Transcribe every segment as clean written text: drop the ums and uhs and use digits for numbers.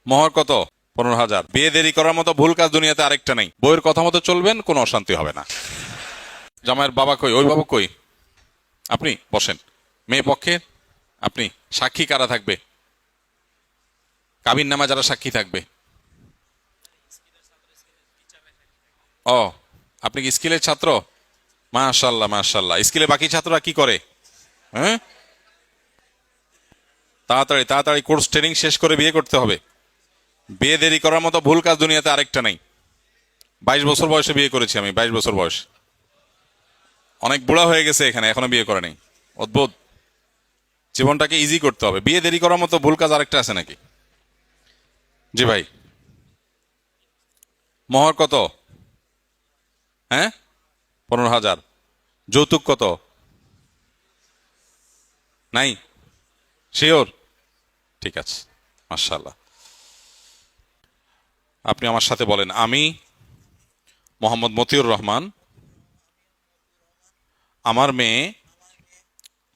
মোহর কত? 15,000। বিয়ে দেরি করার মতো ভুল কাজ দুনিয়াতে আরেকটা নেই। বইয়ের কথা মতো চলবেন, কোনো অশান্তি হবে না। জামাইয়ের বাবা কই? ওই বাবা কই? আপনি বসেন। মেয়ে পক্ষে আপনি সাক্ষী কারা থাকবে? কাবিন নামা যারা সাক্ষী থাকবে? ও, আপনি কি স্কিলের ছাত্র? মাশাল্লাহ মাশাল্লাহ। স্কিলে বাকি ছাত্ররা কি করে? হ্যাঁ, তাড়াতাড়ি তাড়াতাড়ি কোর্স ট্রেনিং শেষ করে বিয়ে করতে হবে। বিয়ে দেরি করার মতো ভুল কাজ দুনিয়াতে আরেকটা নেই। 22 বছর বয়সে বিয়ে করেছি আমি, 22 বছর বয়স। অনেক বুড়া হয়ে গেছে এখানে, এখনো বিয়ে করেনি। অদ্ভুত। জীবনটাকে ইজি করতে হবে। বিয়ে দেরি করার মতো ভুল কাজ আরেকটা আছে নাকি? জি ভাই, মোহর কত? হ্যাঁ, 15,000। যৌতুক কত? নাই? শিওর? ঠিক আছে, মাশাআল্লাহ। আপনি আমার সাথে বলেন, আমি মোহাম্মদ মতিউর রহমান আমার মেয়ে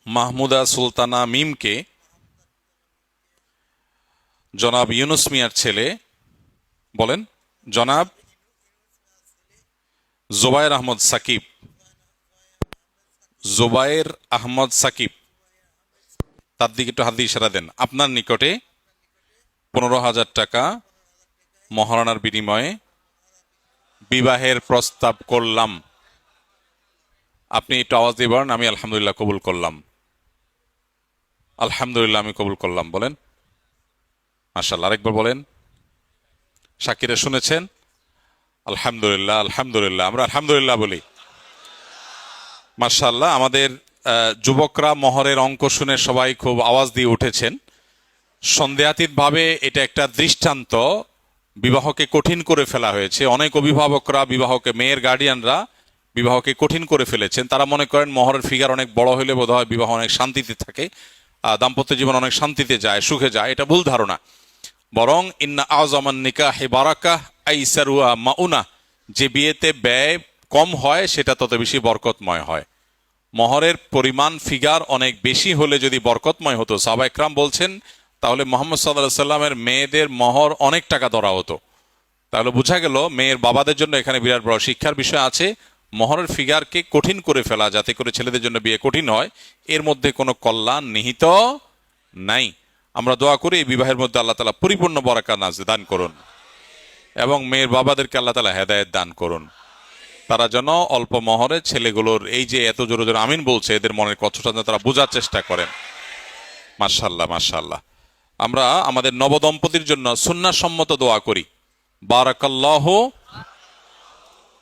মাহমুদা সুলতানা মিমকে জনাব ইউনুস মিয়ার ছেলে, বলেন, জনাব জোবায়ের আহমদ সাকিব, জোবায়ের আহমদ সাকিব, তার দিকে একটু হাত দিয়ে ইশারা দেন, আপনার নিকটে 15,000 টাকা মহারণার বিনিময়ে বিবাহের প্রস্তাব করলাম। আপনি একটু আওয়াজ দিয়ে বলেন, আমি আলহামদুলিল্লাহ কবুল করলাম। আলহামদুলিল্লাহ, আমি কবুল করলাম বলেন। মাশাআল্লাহ, আরেকবার বলেন। সাকিরা শুনেছেন? আলহামদুলিল্লাহ আলহামদুলিল্লাহ, আমরা আলহামদুলিল্লাহ বলি। মাশাআল্লাহ, আমাদের যুবকরা মহরের অঙ্ক শুনে সবাই খুব আওয়াজ দিয়ে উঠেছেন। সন্দেহাতীতভাবে এটা একটা দৃষ্টান্ত। বিবাহকে কঠিন করে ফেলা হয়েছে। অনেক অভিভাবকরা বিবাহকে, মেয়ের গার্ডিয়ানরা বিবাহকে কঠিন করে ফেলেছেন। তারা মনে করেন মহরের ফিগার অনেক বড় হলে বোধহয় বিবাহ অনেক শান্তিতে থাকে, দাম্পত্য জীবন অনেক শান্তিতে যায়, সুখে যায়। এটা ভুল ধারণা। বরং ইন্না আযমান নিকাহি বারাকাহ আইসারুহা মাউনা, যে বিয়েতে ব্যয় কম হয় সেটা তত বেশি বরকতময় হয়। মহরের পরিমাণ ফিগার অনেক বেশি হলে যদি বরকতময় হতো, সাহাবা একরাম বলছেন, তাহলে মুহাম্মদ সাল্লাল্লাহু আলাইহি সাল্লামের মেয়েদের মহর অনেক টাকা ধরা হতো। তাহলে বোঝা গেল মেয়ের বাবাদের জন্য এখানে বিরাট বড় শিক্ষার বিষয় আছে। মহরের ফিগারকে কঠিন করে ফেলা যাতে করে ছেলেদের জন্য বিয়ে কঠিন হয়, এর মধ্যে কোনো কল্যাণ নিহিত নাই। আমরা দোয়া করি এই বিবাহের মধ্যে আল্লাহ তাআলা পরিপূর্ণ বরাকাত দান করুন এবং মেয়ের বাবাদেরকে আল্লাহ তাআলা হেদায়েত দান করুন। তারা যেন অল্প মহরে ছেলেগুলোর এই যে এত জোরে জোরে আমিন বলছে, এদের মনের কষ্টটা যেন তারা বোঝার চেষ্টা করেন। মাশাআল্লাহ মাশাআল্লাহ। আমরা আমাদের নবদম্পতির জন্য সুন্নাহসম্মত দোয়া করি। বারাকাল্লাহু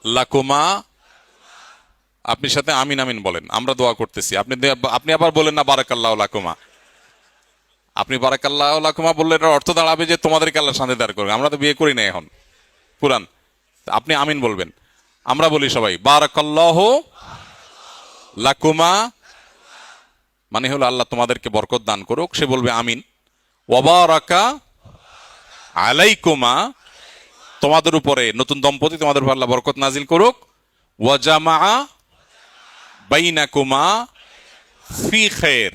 লাকুমা। আপনি সাথে আমিন আমিন বলেন, আমরা দোয়া করতেছি। আপনি আবার বলেন না বারাকাল্লাহু লাকুমা। আপনি বারাকাল্লাহু লাকুমা বললে এটার অর্থ দাঁড়াবে যে তোমাদেরকে আল্লাহ শান্তি দান করবে। আমরা তো বিয়ে করি না এখন, পুরান। আপনি আমিন বলবেন। আমরা বলি সবাই বারাকাল্লাহু লাকুমা, মানে হলো আল্লাহ তোমাদেরকে বরকত দান করুক। সে বলবে আমিন। ওয়া বারাকা আলাইকুমা, তোমাদের উপরে, নতুন দম্পতি, তোমাদের উপর আল্লাহ বরকত নাজিল করুক। ওয়া জামা বাইনাকুমা ফি খায়র,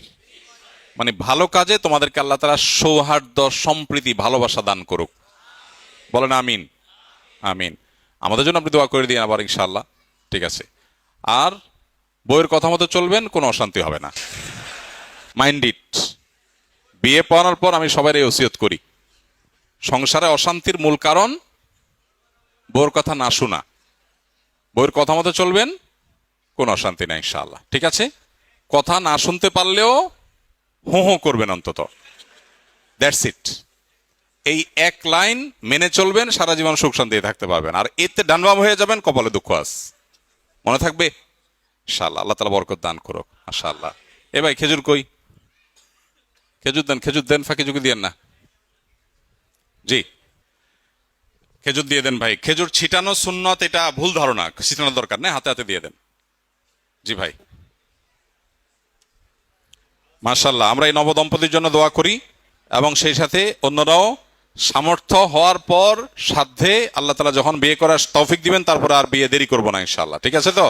মানে ভালো কাজে তোমাদেরকে আল্লাহ তাআলা সৌহার্দ্য, সম্প্রীতি, ভালোবাসা দান করুক। বলেন আমিন আমিন। আমাদের জন্য আপনি দোয়া করে দিন আবার ইনশাআল্লাহ। ঠিক আছে। আর বইয়ের কথা মতো চলবেন, কোনো অশান্তি হবে না। Mind it. বিয়ে পড়ানোর পর আমি সবাই এই ওসিয়ত করি, সংসারে অশান্তির মূল কারণ বউয়ের কথা না শোনা। বউয়ের কথা মতো চলবেন, কোনো অশান্তি নাই ইনশাআল্লাহ। ঠিক আছে। কথা না শুনতে পারলেও হো হো করবেন অন্তত, দ্যাটস ইট। এই এক লাইন মেনে চলবেন, সারা জীবন সুখ শান্তিতে থাকতে পারবেন। আর এতে ডানবাম হয়ে যাবেন, কপালে দুঃখ আস। মনে থাকবে ইনশাআল্লাহ। আল্লাহ তাআলা বরকত দান করুক। মাশাআল্লাহ। এ ভাই, খেজুর কই? খেজুর দেন, খেজুর দেন, ফাঁকি ঝুঁকি দিয়েন না। জি, খেজুর দিয়ে দেন ভাই। খেজুর ছিটানো সুন্নত, এটা ভুল ধারণা। ছিটানোর দরকার নেই, হাতে হাতে দিয়ে দেন। জি ভাই। মাশাআল্লাহ। আমরা এই নবদম্পতির জন্য দোয়া করি এবং সেই সাথে অন্যরাও সামর্থ্য হওয়ার পর সাধ্যে আল্লাহ তাআলা যখন বিয়ে করার তৌফিক দিবেন, তারপরে আর বিয়ে দেরি করবো না ইনশাআল্লাহ। ঠিক আছে তো?